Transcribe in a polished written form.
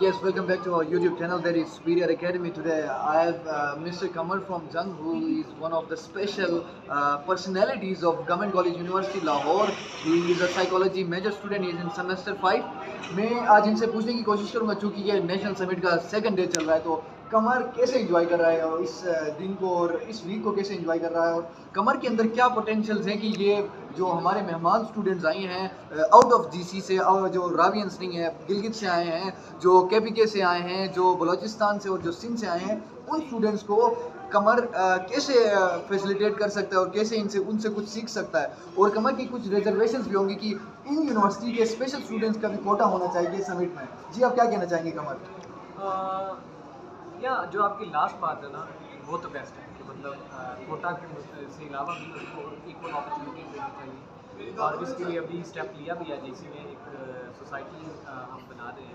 Yes, welcome back to our YouTube channel, that is Superior Academy. Today I have Mr. Kamal from Jung, who is one of the special personalities of Government College University Lahore. He is a psychology major student, he is in semester 5. मैं आज इनसे पूछने की कोशिश करूंगा, चूंकि ये national summit का सेकंड डे चल रहा है, तो कमर कैसे एंजॉय कर रहा है और इस दिन को और इस वीक को कैसे एंजॉय कर रहा है, और कमर के अंदर क्या पोटेंशियल्स हैं कि ये जो हमारे मेहमान स्टूडेंट्स आए हैं आउट ऑफ जीसी से, और जो रावियंस नहीं है, गिलगित से आए हैं, जो केपीके से आए हैं, जो बलूचिस्तान से और जो सिंध से आए हैं, उन स्टूडेंट्स को कमर कैसे फैसिलिटेट कर सकता है और कैसे इनसे उनसे कुछ सीख सकता है। और कमर की कुछ रिजर्वेशंस भी होंगी कि इन यूनिवर्सिटी के स्पेशल स्टूडेंट्स का भी कोटा होना चाहिए समिट में। जी, आप क्या कहना चाहेंगे कमर? या जो आपकी लास्ट बात है ना, वो तो बेस्ट है कि मतलब कोटा के से अलावा भी उसको इक्वल अपॉर्चुनिटीज देनी चाहिए, और इसके लिए अभी स्टेप लिया भी है। जैसे में एक सोसाइटी हम बना रहे हैं